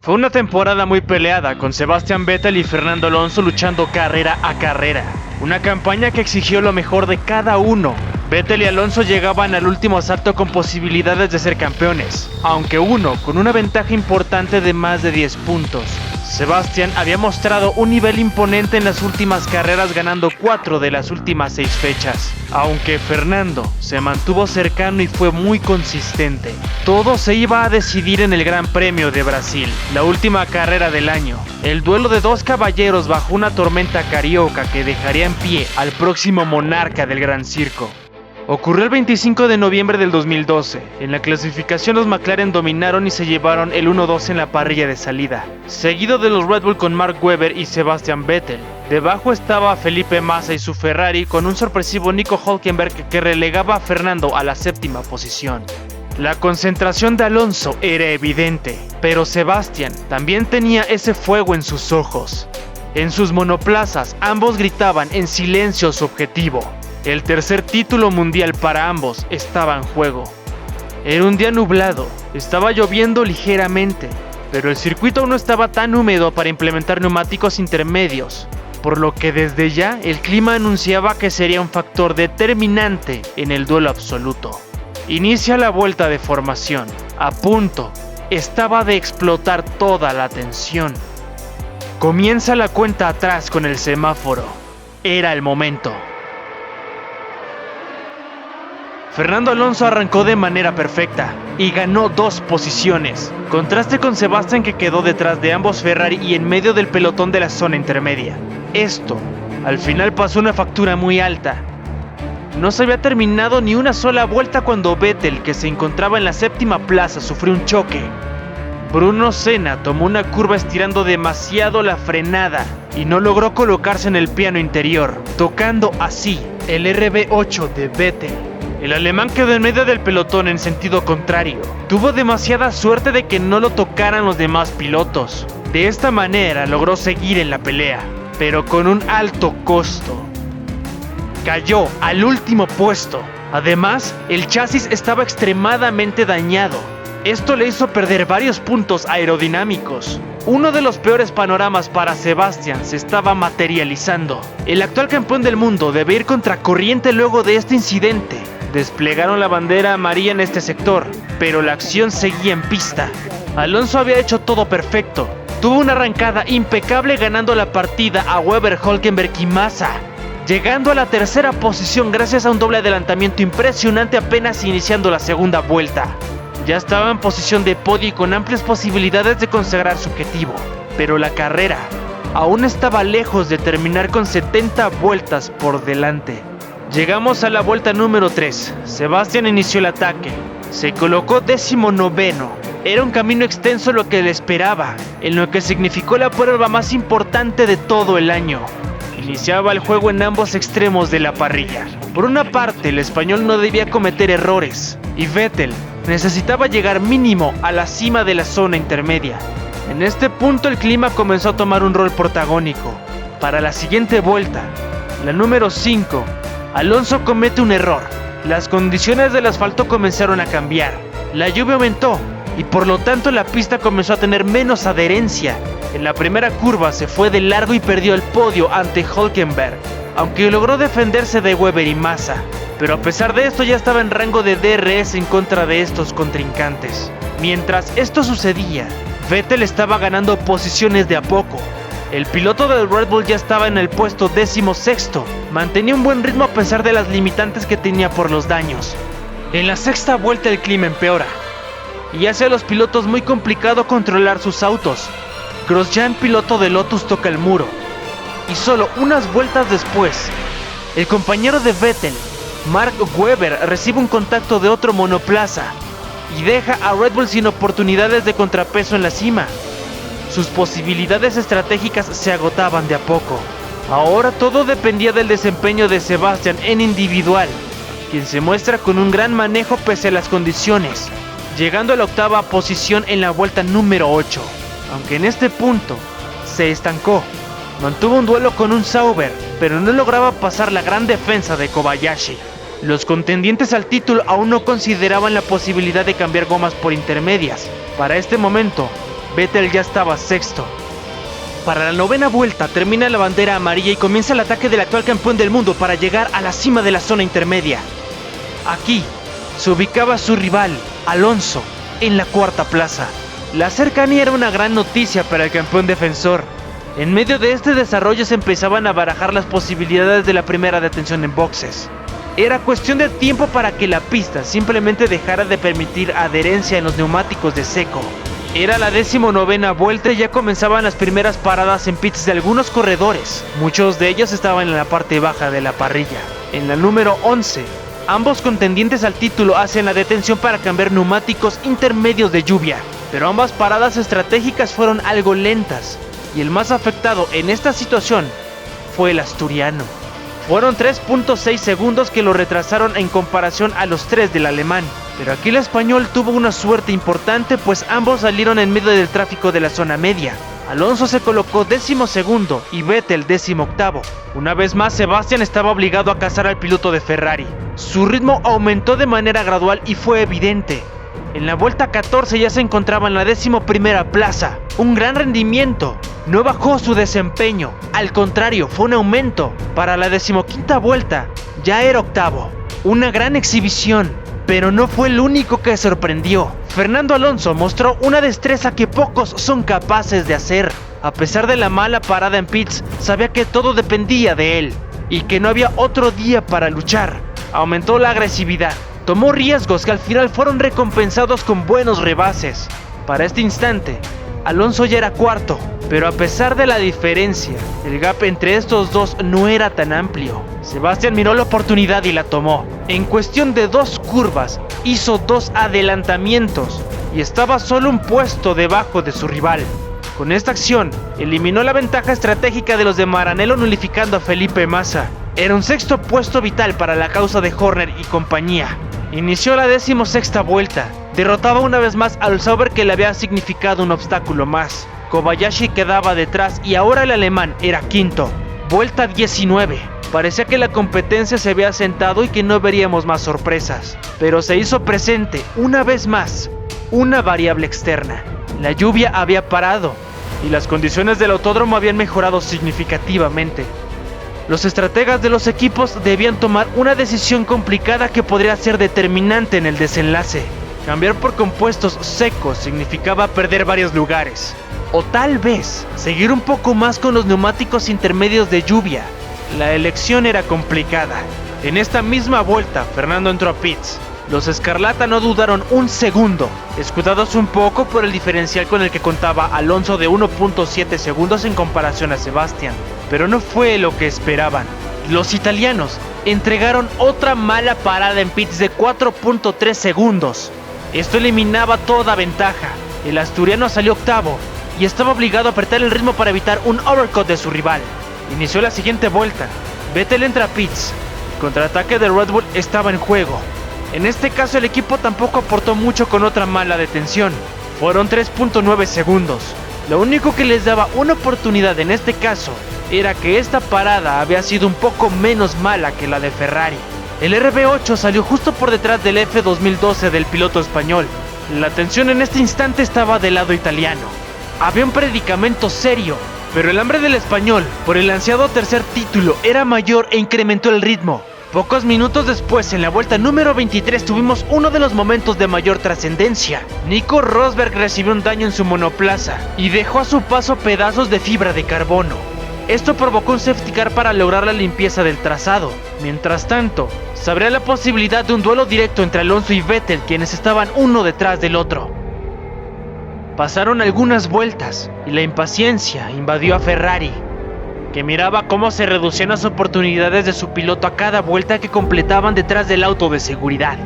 Fue una temporada muy peleada, con Sebastian Vettel y Fernando Alonso luchando carrera a carrera. Una campaña que exigió lo mejor de cada uno. Vettel y Alonso llegaban al último asalto con posibilidades de ser campeones, aunque uno con una ventaja importante de más de 10 puntos. Sebastian había mostrado un nivel imponente en las últimas carreras, ganando 4 de las últimas 6 fechas, aunque Fernando se mantuvo cercano y fue muy consistente. Todo se iba a decidir en el Gran Premio de Brasil, la última carrera del año. El duelo de dos caballeros bajo una tormenta carioca que dejaría en pie al próximo monarca del Gran Circo. Ocurrió el 25 de noviembre del 2012. En la clasificación los McLaren dominaron y se llevaron el 1-2 en la parrilla de salida, seguido de los Red Bull con Mark Webber y Sebastian Vettel. Debajo estaba Felipe Massa y su Ferrari, con un sorpresivo Nico Hülkenberg que relegaba a Fernando a la séptima posición. La concentración de Alonso era evidente, pero Sebastian también tenía ese fuego en sus ojos. En sus monoplazas ambos gritaban en silencio su objetivo. El tercer título mundial para ambos estaba en juego. Era un día nublado, estaba lloviendo ligeramente, pero el circuito aún no estaba tan húmedo para implementar neumáticos intermedios, por lo que desde ya el clima anunciaba que sería un factor determinante en el duelo absoluto. Inicia la vuelta de formación, a punto, estaba de explotar toda la tensión. Comienza la cuenta atrás con el semáforo, era el momento. Fernando Alonso arrancó de manera perfecta y ganó 2 posiciones, contraste con Sebastian, que quedó detrás de ambos Ferrari y en medio del pelotón de la zona intermedia. Esto, al final, pasó una factura muy alta. No se había terminado ni una sola vuelta cuando Vettel, que se encontraba en la séptima plaza, sufrió un choque. Bruno Senna tomó una curva estirando demasiado la frenada y no logró colocarse en el piano interior, tocando así el RB8 de Vettel. El alemán quedó en medio del pelotón en sentido contrario. Tuvo demasiada suerte de que no lo tocaran los demás pilotos. De esta manera logró seguir en la pelea, pero con un alto costo. Cayó al último puesto. Además, el chasis estaba extremadamente dañado. Esto le hizo perder varios puntos aerodinámicos. Uno de los peores panoramas para Sebastian se estaba materializando. El actual campeón del mundo debe ir contracorriente luego de este incidente. Desplegaron la bandera amarilla en este sector, pero la acción seguía en pista. Alonso había hecho todo perfecto. Tuvo una arrancada impecable, ganando la partida a Webber, Hülkenberg y Massa, llegando a la tercera posición gracias a un doble adelantamiento impresionante apenas iniciando la segunda vuelta. Ya estaba en posición de podio y con amplias posibilidades de consagrar su objetivo, pero la carrera aún estaba lejos de terminar con 70 vueltas por delante. Llegamos a la vuelta número 3. Sebastian inició el ataque. Se colocó 19º. Era un camino extenso lo que le esperaba, en lo que significó la prueba más importante de todo el año. Iniciaba el juego en ambos extremos de la parrilla. Por una parte, el español no debía cometer errores, y Vettel necesitaba llegar mínimo a la cima de la zona intermedia. En este punto el clima comenzó a tomar un rol protagónico. Para la siguiente vuelta, la número 5, Alonso comete un error. Las condiciones del asfalto comenzaron a cambiar. La lluvia aumentó y por lo tanto la pista comenzó a tener menos adherencia. En la primera curva se fue de largo y perdió el podio ante Hülkenberg, aunque logró defenderse de Webber y Massa. Pero a pesar de esto ya estaba en rango de DRS en contra de estos contrincantes. Mientras esto sucedía, Vettel estaba ganando posiciones de a poco. El piloto del Red Bull ya estaba en el puesto 16º, mantenía un buen ritmo a pesar de las limitantes que tenía por los daños. En la sexta vuelta el clima empeora y hace a los pilotos muy complicado controlar sus autos. Grosjean, piloto de Lotus, toca el muro y solo unas vueltas después, el compañero de Vettel, Mark Webber, recibe un contacto de otro monoplaza y deja a Red Bull sin oportunidades de contrapeso en la cima. Sus posibilidades estratégicas se agotaban de a poco. Ahora todo dependía del desempeño de Sebastian en individual, quien se muestra con un gran manejo pese a las condiciones, llegando a la octava posición en la vuelta número 8, aunque en este punto se estancó. Mantuvo un duelo con un Sauber, pero no lograba pasar la gran defensa de Kobayashi. Los contendientes al título aún no consideraban la posibilidad de cambiar gomas por intermedias. Para este momento, Vettel ya estaba sexto. Para la novena vuelta termina la bandera amarilla y comienza el ataque del actual campeón del mundo para llegar a la cima de la zona intermedia. Aquí se ubicaba su rival, Alonso, en la cuarta plaza. La cercanía era una gran noticia para el campeón defensor. En medio de este desarrollo se empezaban a barajar las posibilidades de la primera detención en boxes. Era cuestión de tiempo para que la pista simplemente dejara de permitir adherencia en los neumáticos de seco. Era la 19ª vuelta y ya comenzaban las primeras paradas en pits de algunos corredores. Muchos de ellos estaban en la parte baja de la parrilla. En la número 11, ambos contendientes al título hacen la detención para cambiar neumáticos intermedios de lluvia. Pero ambas paradas estratégicas fueron algo lentas, y el más afectado en esta situación fue el asturiano. Fueron 3.6 segundos que lo retrasaron en comparación a los 3 del alemán. Pero aquí el español tuvo una suerte importante, pues ambos salieron en medio del tráfico de la zona media. Alonso se colocó 12º y Vettel 18º. Una vez más, Sebastian estaba obligado a cazar al piloto de Ferrari. Su ritmo aumentó de manera gradual y fue evidente. En la vuelta 14 ya se encontraba en la 11ª plaza. Un gran rendimiento. No bajó su desempeño, al contrario, fue un aumento. Para la 15ª vuelta, ya era octavo. Una gran exhibición, pero no fue el único que sorprendió. Fernando Alonso mostró una destreza que pocos son capaces de hacer. A pesar de la mala parada en pits, sabía que todo dependía de él y que no había otro día para luchar. Aumentó la agresividad, tomó riesgos que al final fueron recompensados con buenos rebases. Para este instante, Alonso ya era cuarto, pero a pesar de la diferencia, el gap entre estos dos no era tan amplio. Sebastian miró la oportunidad y la tomó. En cuestión de 2 curvas, hizo 2 adelantamientos y estaba solo un puesto debajo de su rival. Con esta acción, eliminó la ventaja estratégica de los de Maranello, nulificando a Felipe Massa. Era un 6º puesto vital para la causa de Horner y compañía. Inició la 16ª vuelta. Derrotaba una vez más al Sauber, que le había significado un obstáculo más. Kobayashi quedaba detrás y ahora el alemán era quinto. Vuelta 19. Parecía que la competencia se había asentado y que no veríamos más sorpresas. Pero se hizo presente una vez más una variable externa. La lluvia había parado y las condiciones del autódromo habían mejorado significativamente. Los estrategas de los equipos debían tomar una decisión complicada que podría ser determinante en el desenlace. Cambiar por compuestos secos significaba perder varios lugares. O tal vez seguir un poco más con los neumáticos intermedios de lluvia. La elección era complicada. En esta misma vuelta, Fernando entró a pits. Los Escarlata no dudaron un segundo, escudados un poco por el diferencial con el que contaba Alonso de 1.7 segundos en comparación a Sebastian. Pero no fue lo que esperaban. Los italianos entregaron otra mala parada en pits de 4.3 segundos. Esto eliminaba toda ventaja. El asturiano salió octavo y estaba obligado a apretar el ritmo para evitar un overcut de su rival. Inició la siguiente vuelta. Vettel entra a pits. El contraataque de Red Bull estaba en juego. En este caso el equipo tampoco aportó mucho con otra mala detención. Fueron 3.9 segundos. Lo único que les daba una oportunidad en este caso era que esta parada había sido un poco menos mala que la de Ferrari. El RB8 salió justo por detrás del F2012 del piloto español. La tensión en este instante estaba del lado italiano. Había un predicamento serio, pero el hambre del español por el ansiado tercer título era mayor e incrementó el ritmo. Pocos minutos después, en la vuelta número 23, tuvimos uno de los momentos de mayor trascendencia. Nico Rosberg recibió un daño en su monoplaza y dejó a su paso pedazos de fibra de carbono. Esto provocó un safety car para lograr la limpieza del trazado. Mientras tanto, se abría la posibilidad de un duelo directo entre Alonso y Vettel, quienes estaban uno detrás del otro. Pasaron algunas vueltas y la impaciencia invadió a Ferrari, que miraba cómo se reducían las oportunidades de su piloto a cada vuelta que completaban detrás del auto de seguridad.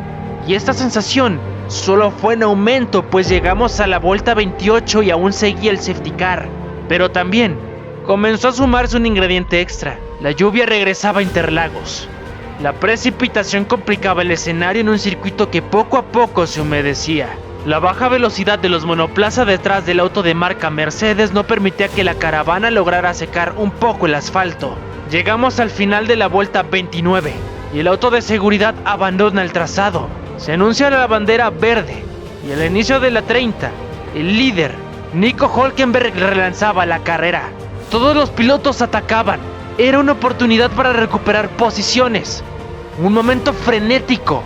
Y esta sensación solo fue en aumento, pues llegamos a la vuelta 28 y aún seguía el safety car. Pero también comenzó a sumarse un ingrediente extra. La lluvia regresaba a Interlagos. La precipitación complicaba el escenario en un circuito que poco a poco se humedecía. La baja velocidad de los monoplazas detrás del auto de marca Mercedes no permitía que la caravana lograra secar un poco el asfalto. Llegamos al final de la vuelta 29 y el auto de seguridad abandona el trazado. Se anuncia la bandera verde y al inicio de la 30, el líder Nico Hülkenberg relanzaba la carrera. Todos los pilotos atacaban. Era una oportunidad para recuperar posiciones. Un momento frenético.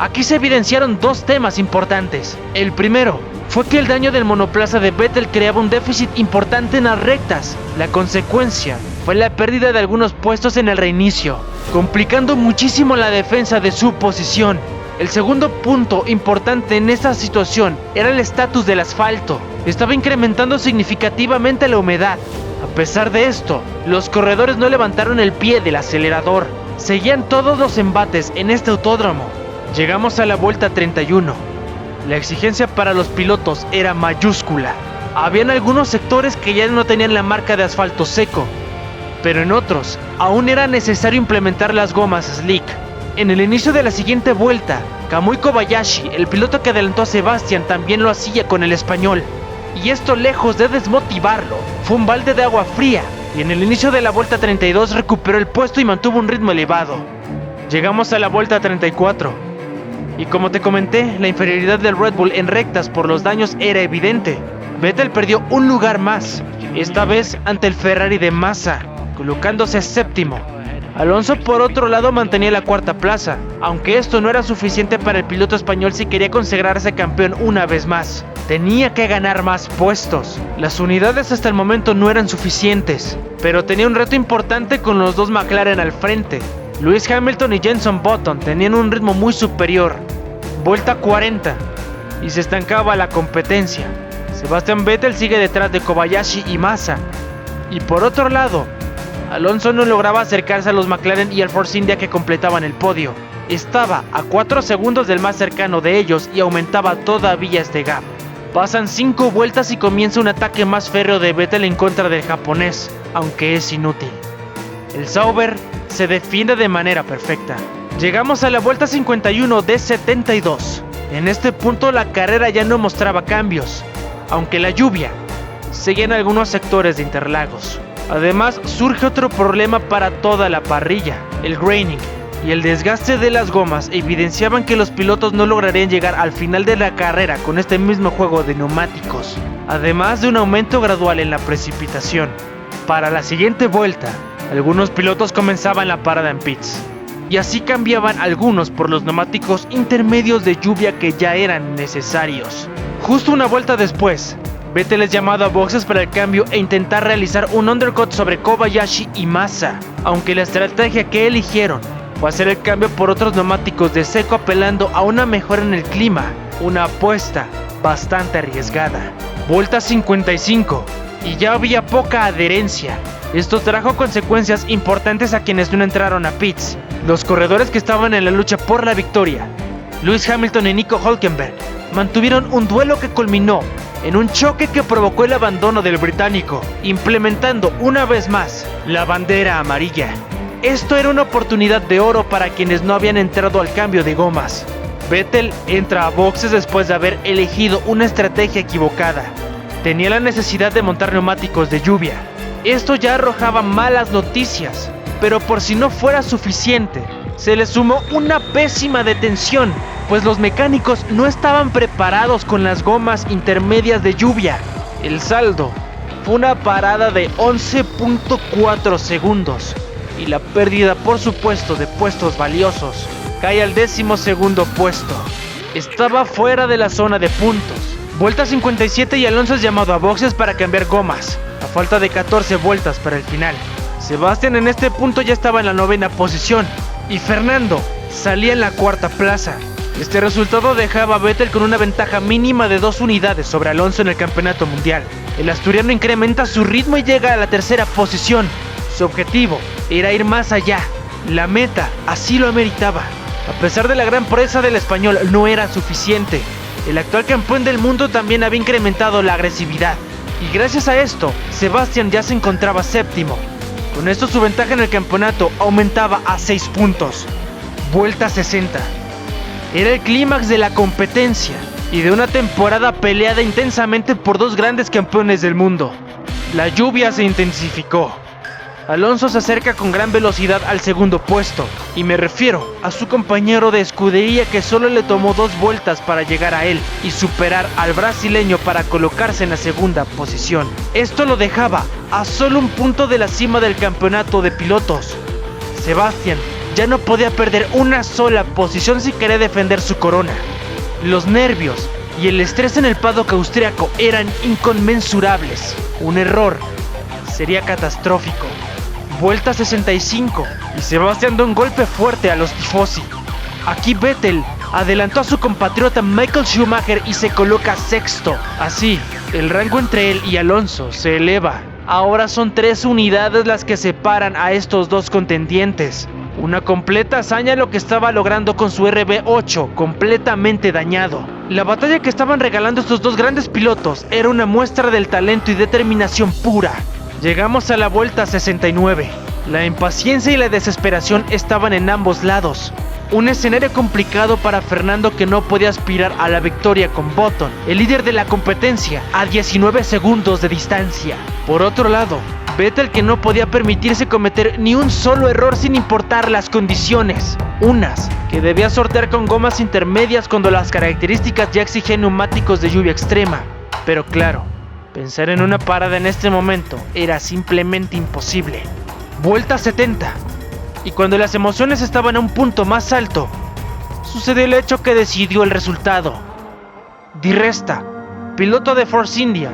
Aquí se evidenciaron dos temas importantes. El primero fue que el daño del monoplaza de Vettel creaba un déficit importante en las rectas. La consecuencia fue la pérdida de algunos puestos en el reinicio, complicando muchísimo la defensa de su posición. El segundo punto importante en esta situación era el estatus del asfalto. Estaba incrementando significativamente la humedad. A pesar de esto, los corredores no levantaron el pie del acelerador. Seguían todos los embates en este autódromo. Llegamos a la vuelta 31. La exigencia para los pilotos era mayúscula. Habían algunos sectores que ya no tenían la marca de asfalto seco, pero en otros aún era necesario implementar las gomas slick. En el inicio de la siguiente vuelta, Kamui Kobayashi, el piloto que adelantó a Sebastian, también lo hacía con el español. Y esto, lejos de desmotivarlo, fue un balde de agua fría, y en el inicio de la vuelta 32 recuperó el puesto y mantuvo un ritmo elevado. Llegamos a la vuelta 34. Y como te comenté, la inferioridad del Red Bull en rectas por los daños era evidente. Vettel perdió un lugar más, esta vez ante el Ferrari de Massa, colocándose séptimo. Alonso, por otro lado, mantenía la cuarta plaza, aunque esto no era suficiente para el piloto español si quería consagrarse campeón una vez más. Tenía que ganar más puestos. Las unidades hasta el momento no eran suficientes, pero tenía un reto importante con los dos McLaren al frente. Lewis Hamilton y Jenson Button tenían un ritmo muy superior. Vuelta 40 y se estancaba la competencia. Sebastian Vettel sigue detrás de Kobayashi y Massa. Y por otro lado, Alonso no lograba acercarse a los McLaren y al Force India que completaban el podio. Estaba a 4 segundos del más cercano de ellos y aumentaba todavía este gap. Pasan 5 vueltas y comienza un ataque más férreo de Vettel en contra del japonés, aunque es inútil. El Sauber se defiende de manera perfecta. Llegamos a la vuelta 51 de 72. En este punto la carrera ya no mostraba cambios, aunque la lluvia seguía en algunos sectores de Interlagos. Además, surge otro problema para toda la parrilla. El graining y el desgaste de las gomas evidenciaban que los pilotos no lograrían llegar al final de la carrera con este mismo juego de neumáticos, además de un aumento gradual en la precipitación. Para la siguiente vuelta, algunos pilotos comenzaban la parada en pits, y así cambiaban algunos por los neumáticos intermedios de lluvia que ya eran necesarios. Justo una vuelta después, Vettel es llamado a boxes para el cambio e intentar realizar un undercut sobre Kobayashi y Massa, aunque la estrategia que eligieron fue hacer el cambio por otros neumáticos de seco apelando a una mejora en el clima, una apuesta bastante arriesgada. Vuelta 55 y ya había poca adherencia. Esto trajo consecuencias importantes a quienes no entraron a pits. Los corredores que estaban en la lucha por la victoria, Lewis Hamilton y Nico Hülkenberg, mantuvieron un duelo que culminó en un choque que provocó el abandono del británico, implementando una vez más la bandera amarilla. Esto era una oportunidad de oro para quienes no habían entrado al cambio de gomas. Vettel entra a boxes después de haber elegido una estrategia equivocada. Tenía la necesidad de montar neumáticos de lluvia. Esto ya arrojaba malas noticias, pero por si no fuera suficiente, se le sumó una pésima detención, pues los mecánicos no estaban preparados con las gomas intermedias de lluvia. El saldo fue una parada de 11.4 segundos y la pérdida, por supuesto, de puestos valiosos. Cae al 12º puesto. Estaba fuera de la zona de puntos. Vuelta 57 y Alonso es llamado a boxes para cambiar gomas, a falta de 14 vueltas para el final. Sebastian en este punto ya estaba en la 9ª posición y Fernando salía en la 4ª plaza. Este resultado dejaba a Vettel con una ventaja mínima de 2 unidades sobre Alonso en el campeonato mundial. El asturiano incrementa su ritmo y llega a la 3ª posición. Su objetivo era ir más allá. La meta así lo ameritaba. A pesar de la gran proeza del español, no era suficiente. El actual campeón del mundo también había incrementado la agresividad. Y gracias a esto, Sebastian ya se encontraba séptimo. Con esto su ventaja en el campeonato aumentaba a 6 puntos. Vuelta 60. Era el clímax de la competencia y de una temporada peleada intensamente por dos grandes campeones del mundo. La lluvia se intensificó. Alonso se acerca con gran velocidad al segundo puesto, y me refiero a su compañero de escudería que solo le tomó 2 vueltas para llegar a él y superar al brasileño para colocarse en la segunda posición. Esto lo dejaba a solo un punto de la cima del campeonato de pilotos. Sebastián ya no podía perder una sola posición si quería defender su corona. Los nervios y el estrés en el paddock austriaco eran inconmensurables. Un error sería catastrófico. Vuelta 65 y Sebastián da un golpe fuerte a los tifosi. Aquí Vettel adelantó a su compatriota Michael Schumacher y se coloca sexto. Así, el rango entre él y Alonso se eleva. Ahora son 3 unidades las que separan a estos dos contendientes. Una completa hazaña lo que estaba logrando con su RB8 completamente dañado. La batalla que estaban regalando estos dos grandes pilotos era una muestra del talento y determinación pura. Llegamos a la vuelta 69. La impaciencia y la desesperación estaban en ambos lados. Un escenario complicado para Fernando, que no podía aspirar a la victoria con Button, el líder de la competencia, a 19 segundos de distancia. Por otro lado, Vettel, que no podía permitirse cometer ni un solo error sin importar las condiciones. Unas que debía sortear con gomas intermedias cuando las características ya exigían neumáticos de lluvia extrema. Pero claro, pensar en una parada en este momento era simplemente imposible. Vuelta 70. Y cuando las emociones estaban a un punto más alto, sucedió el hecho que decidió el resultado. Di Resta, piloto de Force India,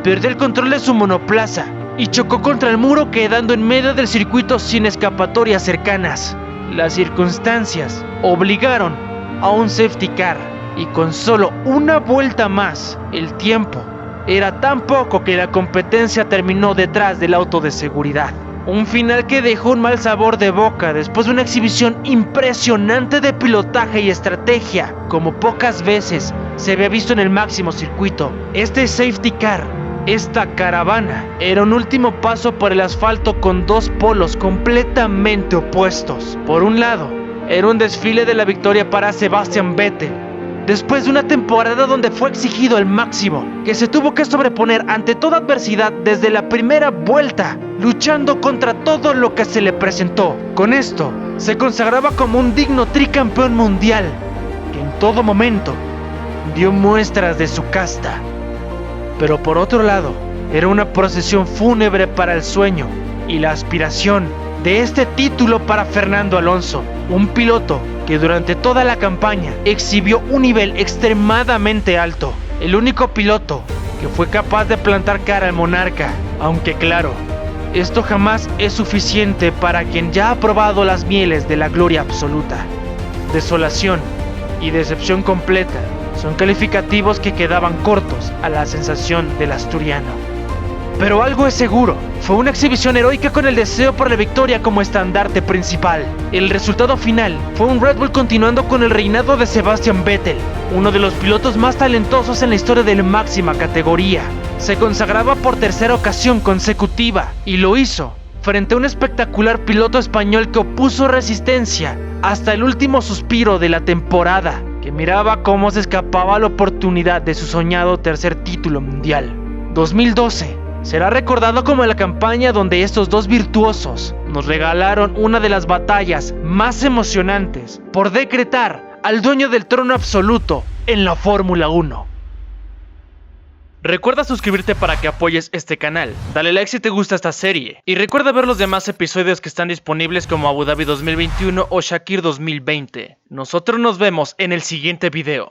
perdió el control de su monoplaza y chocó contra el muro, quedando en medio del circuito sin escapatorias cercanas. Las circunstancias obligaron a un safety car, y con solo una vuelta más, el tiempo era tan poco que la competencia terminó detrás del auto de seguridad. Un final que dejó un mal sabor de boca después de una exhibición impresionante de pilotaje y estrategia, como pocas veces se había visto en el máximo circuito. Este safety car, esta caravana, era un último paso por el asfalto con 2 polos completamente opuestos. Por un lado, era un desfile de la victoria para Sebastian Vettel, después de una temporada donde fue exigido al máximo, que se tuvo que sobreponer ante toda adversidad desde la primera vuelta, luchando contra todo lo que se le presentó. Con esto, se consagraba como un digno tricampeón mundial, que en todo momento dio muestras de su casta. Pero por otro lado, era una procesión fúnebre para el sueño y la aspiración de este título para Fernando Alonso, un piloto que durante toda la campaña exhibió un nivel extremadamente alto, el único piloto que fue capaz de plantar cara al monarca, aunque claro, esto jamás es suficiente para quien ya ha probado las mieles de la gloria absoluta. Desolación y decepción completa son calificativos que quedaban cortos a la sensación del asturiano. Pero algo es seguro, fue una exhibición heroica con el deseo por la victoria como estandarte principal. El resultado final fue un Red Bull continuando con el reinado de Sebastian Vettel, uno de los pilotos más talentosos en la historia de la máxima categoría. Se consagraba por 3ª ocasión consecutiva, y lo hizo frente a un espectacular piloto español que opuso resistencia hasta el último suspiro de la temporada, que miraba cómo se escapaba la oportunidad de su soñado 3er título mundial. 2012 será recordado como la campaña donde estos dos virtuosos nos regalaron una de las batallas más emocionantes por decretar al dueño del trono absoluto en la Fórmula 1. Recuerda suscribirte para que apoyes este canal, dale like si te gusta esta serie, y recuerda ver los demás episodios que están disponibles como Abu Dhabi 2021 o Shakir 2020. Nosotros nos vemos en el siguiente video.